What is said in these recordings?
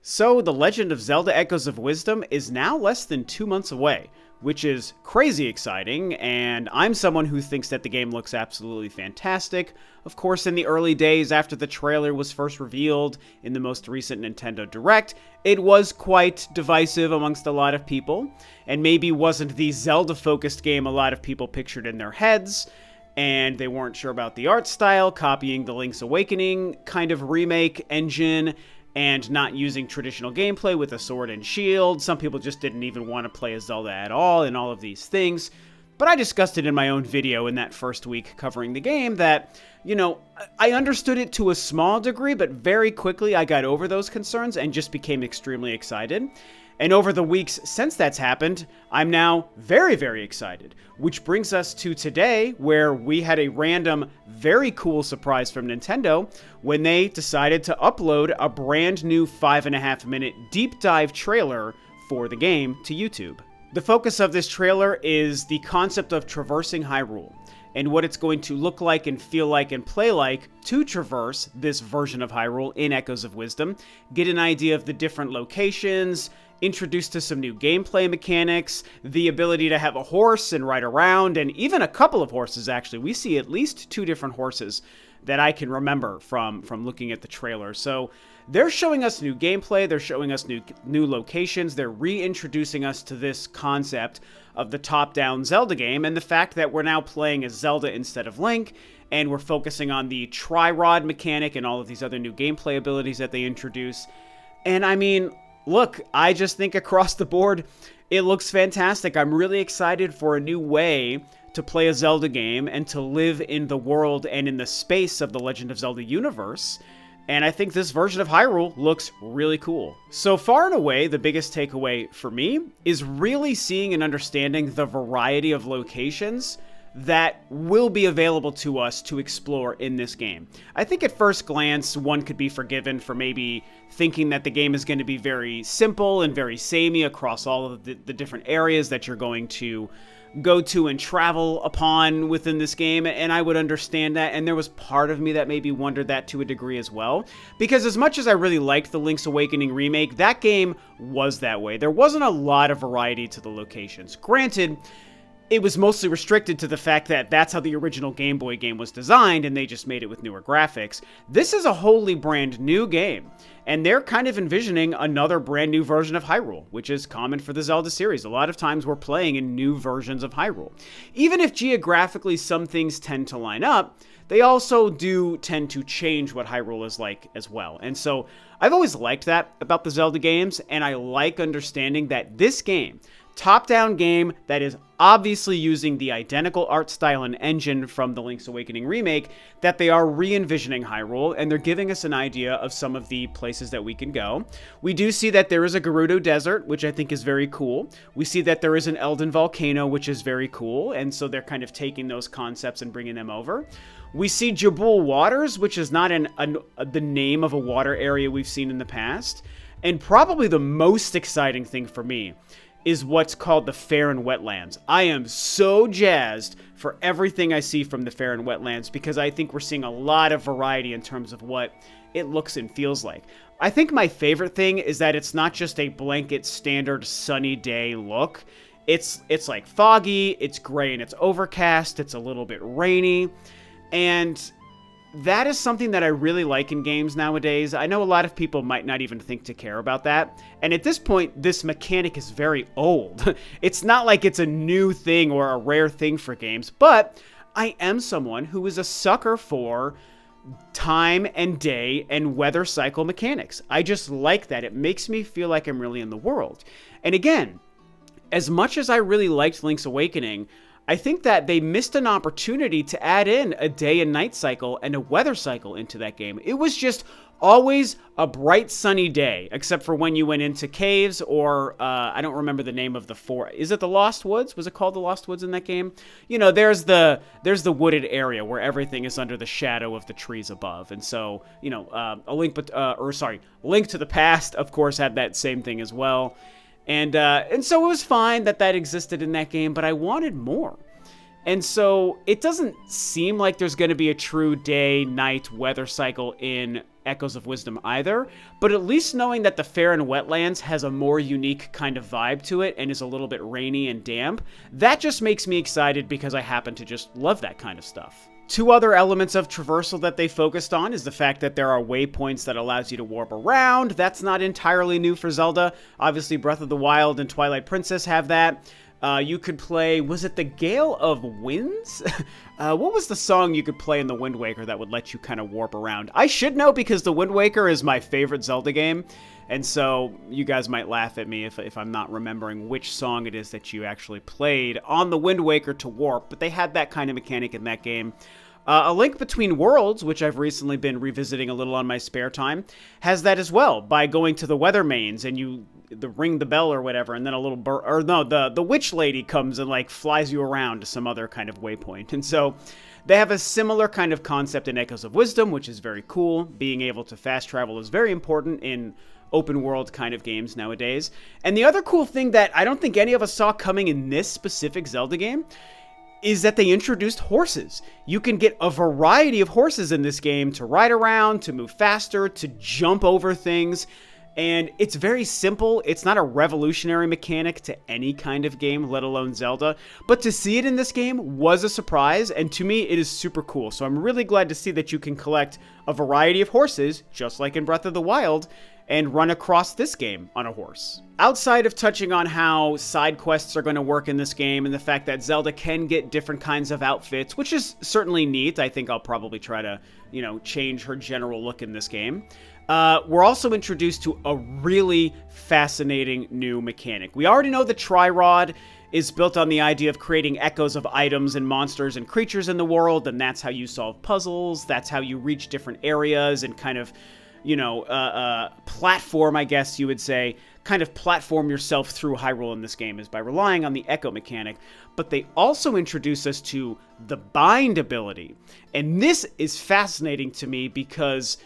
So, The Legend of Zelda Echoes of Wisdom is now less than 2 months away, which is crazy exciting, and I'm someone who thinks that the game looks absolutely fantastic. Of course, in the early days after the trailer was first revealed in the most recent Nintendo Direct, it was quite divisive amongst a lot of people, and maybe wasn't the Zelda-focused game a lot of people pictured in their heads, and they weren't sure about the art style, copying the Link's Awakening kind of remake engine, and not using traditional gameplay with a sword and shield. Some people just didn't even want to play as Zelda at all, and all of these things. But I discussed it in my own video in that first week covering the game that, I understood it to a small degree, but very quickly I got over those concerns and just became extremely excited. And over the weeks since that's happened, I'm now very, very excited. Which brings us to today, where we had a random, very cool surprise from Nintendo when they decided to upload a brand new 5.5-minute deep dive trailer for the game to YouTube. The focus of this trailer is the concept of traversing Hyrule, and what it's going to look like and feel like and play like to traverse this version of Hyrule in Echoes of Wisdom, get an idea of the different locations, introduced to some new gameplay mechanics, the ability to have a horse and ride around, and even a couple of horses, actually. We see at least 2 different horses that I can remember from looking at the trailer. So they're showing us new gameplay, they're showing us new locations, they're reintroducing us to this concept of the top-down Zelda game, and the fact that we're now playing as Zelda instead of Link, and we're focusing on the Tri-Rod mechanic and all of these other new gameplay abilities that they introduce. And I mean, look, I just think across the board, it looks fantastic. I'm really excited for a new way to play a Zelda game and to live in the world and in the space of the Legend of Zelda universe. And I think this version of Hyrule looks really cool. So far and away, the biggest takeaway for me is really seeing and understanding the variety of locations that will be available to us to explore in this game. I think at first glance, one could be forgiven for maybe thinking that the game is going to be very simple and very samey across all of the different areas that you're going to go to and travel upon within this game, and I would understand that, and there was part of me that maybe wondered that to a degree as well, because as much as I really liked the Link's Awakening remake, that game was that way. There wasn't a lot of variety to the locations. Granted, it was mostly restricted to the fact that that's how the original Game Boy game was designed, and they just made it with newer graphics. This is a wholly brand new game, and they're kind of envisioning another brand new version of Hyrule, which is common for the Zelda series. A lot of times we're playing in new versions of Hyrule. Even if geographically some things tend to line up, they also do tend to change what Hyrule is like as well. And so I've always liked that about the Zelda games, and I like understanding that this game, top-down game that is obviously using the identical art style and engine from the Link's Awakening remake, that they are re-envisioning Hyrule, and they're giving us an idea of some of the places that we can go. We do see that there is a Gerudo Desert, which I think is very cool. We see that there is an Elden Volcano, which is very cool, and so they're kind of taking those concepts and bringing them over. We see Jabul Waters, which is not the name of a water area we've seen in the past. And probably the most exciting thing for me is what's called the Faron Wetlands. I am so jazzed for everything I see from the Faron Wetlands, because I think we're seeing a lot of variety in terms of what it looks and feels like. I think my favorite thing is that it's not just a blanket standard sunny day look. It's like foggy, it's gray, and it's overcast, it's a little bit rainy, and that is something that I really like in games nowadays. I know a lot of people might not even think to care about that. And at this point, this mechanic is very old. It's not like it's a new thing or a rare thing for games, but I am someone who is a sucker for time and day and weather cycle mechanics. I just like that. It makes me feel like I'm really in the world. And again, as much as I really liked Link's Awakening, I think that they missed an opportunity to add in a day and night cycle and a weather cycle into that game. It was just always a bright sunny day, except for when you went into caves or, I don't remember the name of the forest. Is it the Lost Woods? Was it called the Lost Woods in that game? You know, there's the wooded area where everything is under the shadow of the trees above. And so, Link to the Past, of course, had that same thing as well. And so it was fine that existed in that game, but I wanted more. And so it doesn't seem like there's going to be a true day-night weather cycle in Echoes of Wisdom either, but at least knowing that the fair in Wetlands has a more unique kind of vibe to it and is a little bit rainy and damp, that just makes me excited because I happen to just love that kind of stuff. Two other elements of traversal that they focused on is the fact that there are waypoints that allows you to warp around. That's not entirely new for Zelda. Obviously, Breath of the Wild and Twilight Princess have that. You could play, was it the Gale of Winds? What was the song you could play in the Wind Waker that would let you kind of warp around? I should know because the Wind Waker is my favorite Zelda game, and so you guys might laugh at me if I'm not remembering which song it is that you actually played on the Wind Waker to warp, but they had that kind of mechanic in that game. A Link Between Worlds, which I've recently been revisiting a little on my spare time, has that as well, by going to the weather mains and you ring the bell or whatever, and then a little bird, or no, the witch lady comes and like flies you around to some other kind of waypoint. And so they have a similar kind of concept in Echoes of Wisdom, which is very cool. Being able to fast travel is very important in open world kind of games nowadays. And the other cool thing that I don't think any of us saw coming in this specific Zelda game is that they introduced horses. You can get a variety of horses in this game to ride around, to move faster, to jump over things. And it's very simple. It's not a revolutionary mechanic to any kind of game, let alone Zelda. But to see it in this game was a surprise, and to me, it is super cool. So I'm really glad to see that you can collect a variety of horses, just like in Breath of the Wild, and run across this game on a horse. Outside of touching on how side quests are going to work in this game and the fact that Zelda can get different kinds of outfits, which is certainly neat. I think I'll probably try to, change her general look in this game. We're also introduced to a really fascinating new mechanic. We already know the Tri-Rod is built on the idea of creating echoes of items and monsters and creatures in the world, and that's how you solve puzzles. That's how you reach different areas and kind of platform, I guess you would say, kind of platform yourself through Hyrule in this game is by relying on the echo mechanic. But they also introduce us to the bind ability. And this is fascinating to me because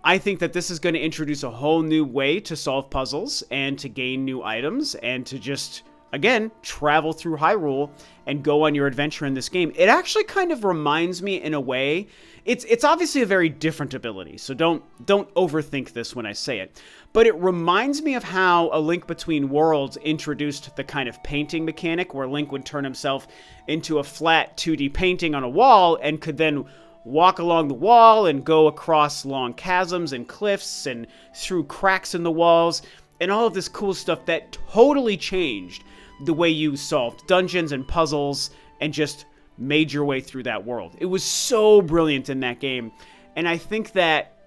I think that this is going to introduce a whole new way to solve puzzles and to gain new items and to just, again, travel through Hyrule and go on your adventure in this game. It actually kind of reminds me in a way. It's obviously a very different ability, so don't overthink this when I say it. But it reminds me of how A Link Between Worlds introduced the kind of painting mechanic where Link would turn himself into a flat 2D painting on a wall and could then walk along the wall and go across long chasms and cliffs and through cracks in the walls and all of this cool stuff that totally changed the way you solved dungeons and puzzles and just made your way through that world. It was so brilliant in that game. And I think that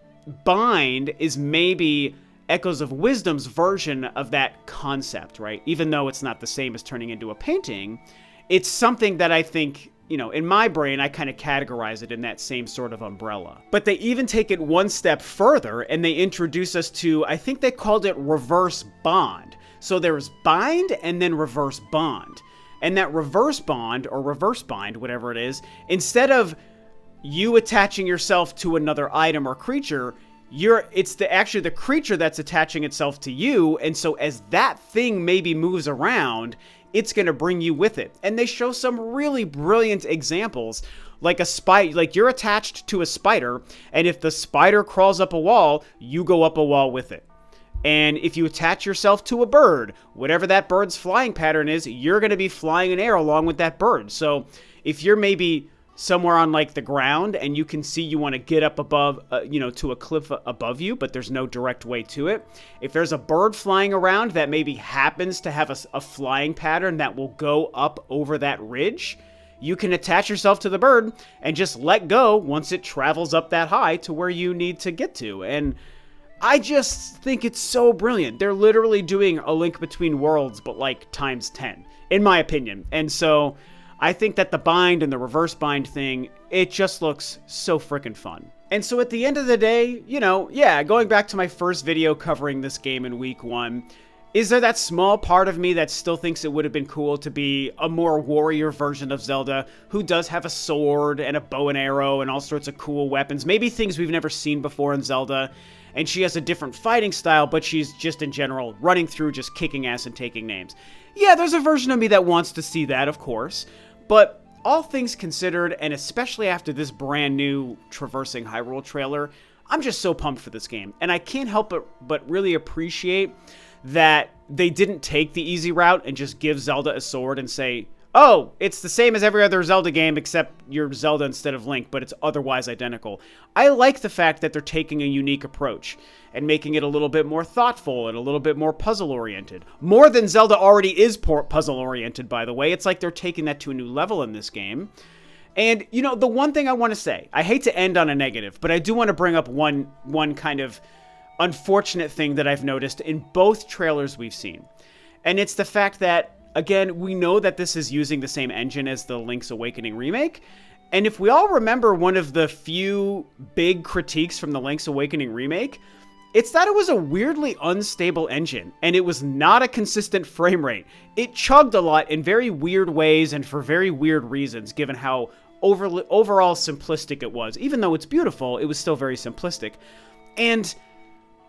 Bind is maybe Echoes of Wisdom's version of that concept, right? Even though it's not the same as turning into a painting, it's something that I think, in my brain, I kind of categorize it in that same sort of umbrella. But they even take it one step further and they introduce us to, I think they called it reverse bond. So there's bind and then reverse bond. And that reverse bond, or reverse bind, whatever it is, instead of you attaching yourself to another item or creature, it's actually the creature that's attaching itself to you, and so as that thing maybe moves around, it's going to bring you with it. And they show some really brilliant examples, like like you're attached to a spider, and if the spider crawls up a wall, you go up a wall with it. And if you attach yourself to a bird, whatever that bird's flying pattern is, you're going to be flying an air along with that bird. So if you're maybe somewhere on like the ground and you can see you want to get up above, to a cliff above you, but there's no direct way to it. If there's a bird flying around that maybe happens to have a flying pattern that will go up over that ridge, you can attach yourself to the bird and just let go once it travels up that high to where you need to get to. And I just think it's so brilliant. They're literally doing A Link Between Worlds, but like times 10, in my opinion. And so I think that the bind and the reverse bind thing, it just looks so freaking fun. And so at the end of the day, going back to my first video covering this game in week 1, is there that small part of me that still thinks it would have been cool to be a more warrior version of Zelda who does have a sword and a bow and arrow and all sorts of cool weapons, maybe things we've never seen before in Zelda, and she has a different fighting style, but she's just in general running through just kicking ass and taking names. Yeah, there's a version of me that wants to see that, of course, but all things considered, and especially after this brand new Traversing Hyrule trailer, I'm just so pumped for this game. And I can't help but really appreciate that they didn't take the easy route and just give Zelda a sword and say, oh, it's the same as every other Zelda game except you're Zelda instead of Link, but it's otherwise identical. I like the fact that they're taking a unique approach and making it a little bit more thoughtful and a little bit more puzzle-oriented. More than Zelda already is puzzle-oriented, by the way. It's like they're taking that to a new level in this game. And, you know, the one thing I want to say, I hate to end on a negative, but I do want to bring up one kind of unfortunate thing that I've noticed in both trailers we've seen. And it's the fact that, again, we know that this is using the same engine as the Link's Awakening remake. And if we all remember one of the few big critiques from the Link's Awakening remake, it's that it was a weirdly unstable engine, and it was not a consistent frame rate. It chugged a lot in very weird ways and for very weird reasons, given how overall simplistic it was. Even though it's beautiful, it was still very simplistic. And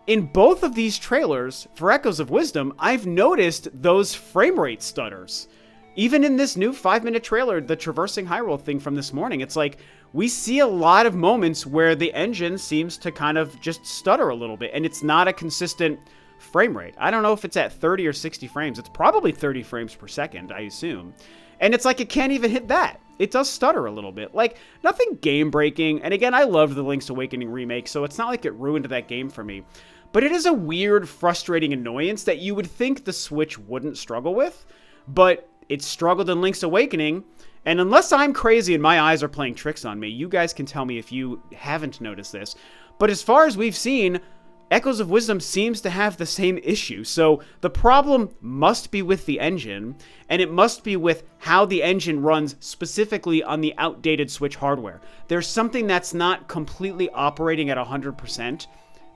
in both of these trailers, for Echoes of Wisdom, I've noticed those frame rate stutters. Even in this new 5-minute trailer, the Traversing Hyrule thing from this morning, it's like, we see a lot of moments where the engine seems to kind of just stutter a little bit, and it's not a consistent frame rate. I don't know if it's at 30 or 60 frames. It's probably 30 frames per second, I assume. And it's like it can't even hit that. It does stutter a little bit. Like, nothing game-breaking. And again, I loved the Link's Awakening remake, so it's not like it ruined that game for me. But it is a weird, frustrating annoyance that you would think the Switch wouldn't struggle with, but it struggled in Link's Awakening, and unless I'm crazy and my eyes are playing tricks on me, you guys can tell me if you haven't noticed this, but as far as we've seen, Echoes of Wisdom seems to have the same issue. So the problem must be with the engine, and it must be with how the engine runs specifically on the outdated Switch hardware. There's something that's not completely operating at 100%,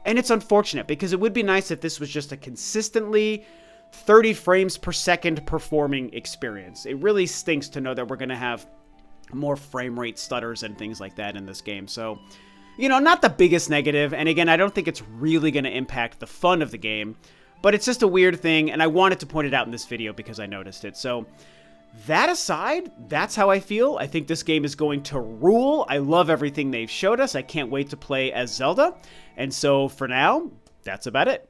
and it's unfortunate because it would be nice if this was just a consistently 30 frames per second performing experience. It really stinks to know that we're going to have more frame rate stutters and things like that in this game. So, you know, not the biggest negative. And again, I don't think it's really going to impact the fun of the game, but it's just a weird thing. And I wanted to point it out in this video because I noticed it. So that aside, that's how I feel. I think this game is going to rule. I love everything they've showed us. I can't wait to play as Zelda. And so for now, that's about it.